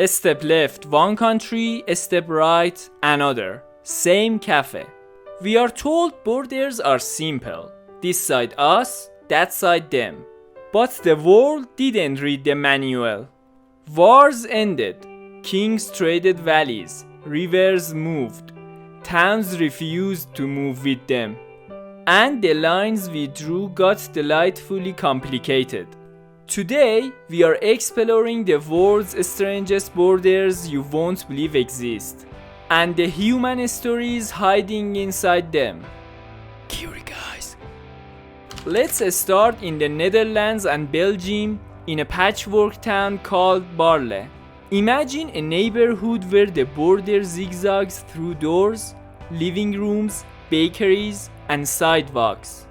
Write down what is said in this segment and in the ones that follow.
Step left, one country, step right, another. Same cafe. We are told borders are simple. This side us, that side them. But the world didn't read the manual. Wars ended. Kings traded valleys. Rivers moved. Towns refused to move with them. And the lines we drew got delightfully complicated. Today, we are exploring the world's strangest borders you won't believe exist, and the human stories hiding inside them. CuriGuys. Let's start in the Netherlands and Belgium, in a patchwork town called Baarle. Imagine a neighborhood where the border zigzags through doors, living rooms, bakeries, and sidewalks.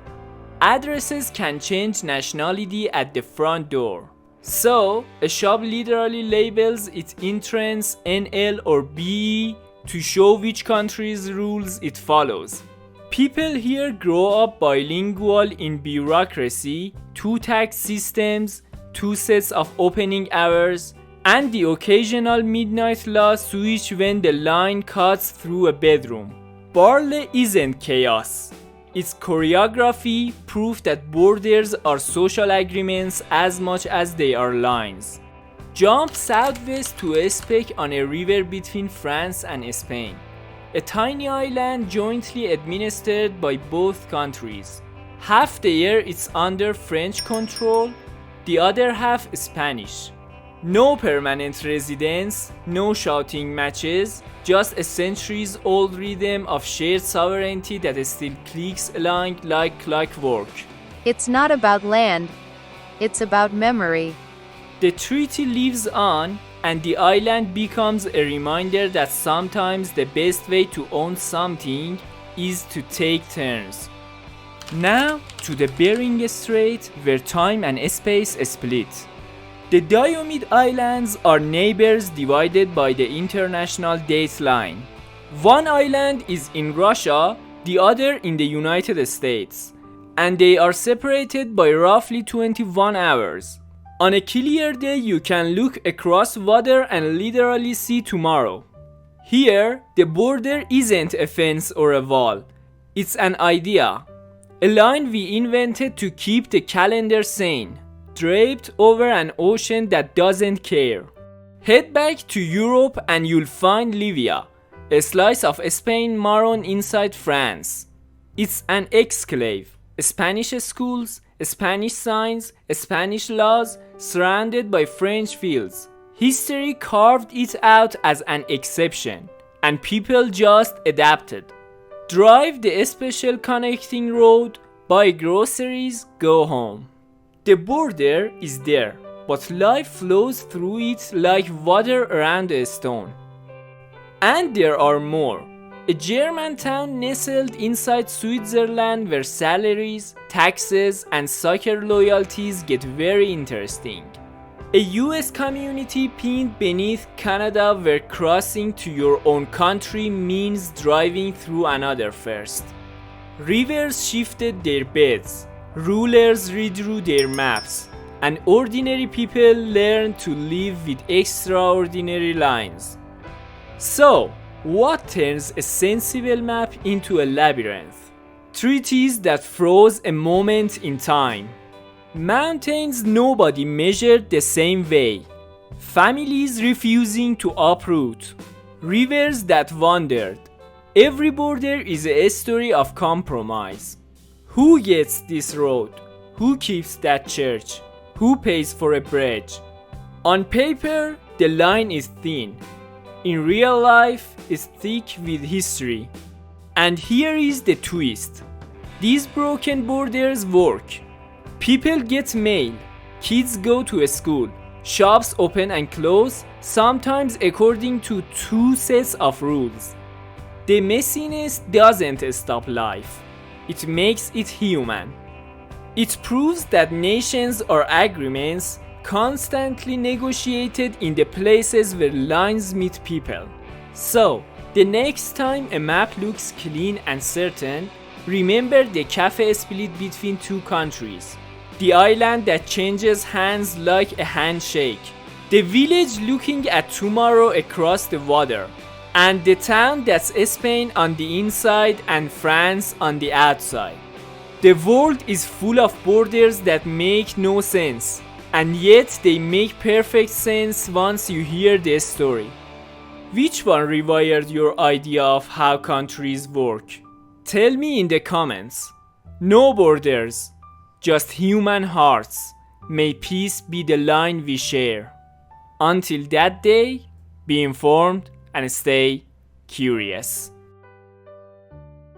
Addresses can change nationality at the front door. So, a shop literally labels its entrance NL or BE to show which country's rules it follows. People here grow up bilingual in bureaucracy, 2 tax systems, 2 sets of opening hours, and the occasional midnight law switch when the line cuts through a bedroom. Baarle isn't chaos. Its choreography proved that borders are social agreements as much as they are lines. Jump southwest to Espec on a river between France and Spain, a tiny island jointly administered by both countries. Half the year it's under French control, the other half Spanish. No permanent residence, no shouting matches, just a centuries-old rhythm of shared sovereignty that still clicks along like clockwork. It's not about land, it's about memory. The treaty lives on, and the island becomes a reminder that sometimes the best way to own something is to take turns. Now to the Bering Strait, where time and space split. The Diomede Islands are neighbors divided by the international date line. One island is in Russia, the other in the United States, and they are separated by roughly 21 hours. On a clear day, you can look across water and literally see tomorrow. Here, the border isn't a fence or a wall. It's an idea. A line we invented to keep the calendar sane, draped over an ocean that doesn't care. Head back to Europe and you'll find Llívia, a slice of Spain maroon inside France. It's an exclave. Spanish schools, Spanish signs, Spanish laws, surrounded by French fields. History carved it out as an exception, and people just adapted. Drive the special connecting road, buy groceries, go home. The border is there, but life flows through it like water around a stone. And there are more. A German town nestled inside Switzerland where salaries, taxes, and soccer loyalties get very interesting. A US community pinned beneath Canada where crossing to your own country means driving through another first. Rivers shifted their beds. Rulers redrew their maps, and ordinary people learned to live with extraordinary lines. So, what turns a sensible map into a labyrinth? Treaties that froze a moment in time. Mountains nobody measured the same way. Families refusing to uproot. Rivers that wandered. Every border is a story of compromise. Who gets this road? Who keeps that church? Who pays for a bridge? On paper, the line is thin. In real life, it's thick with history. And here is the twist. These broken borders work. People get mail. Kids go to a school. Shops open and close, sometimes according to 2 sets of rules. The messiness doesn't stop life. It makes it human. It proves that nations are agreements constantly negotiated in the places where lines meet people. So, the next time a map looks clean and certain, remember the cafe split between 2 countries. The island that changes hands like a handshake. The village looking at tomorrow across the water, and the town that's Spain on the inside and France on the outside. The world is full of borders that make no sense, and yet they make perfect sense once you hear the story. Which one rewired your idea of how countries work? Tell me in the comments. No borders, just human hearts. May peace be the line we share. Until that day, be informed and stay curious.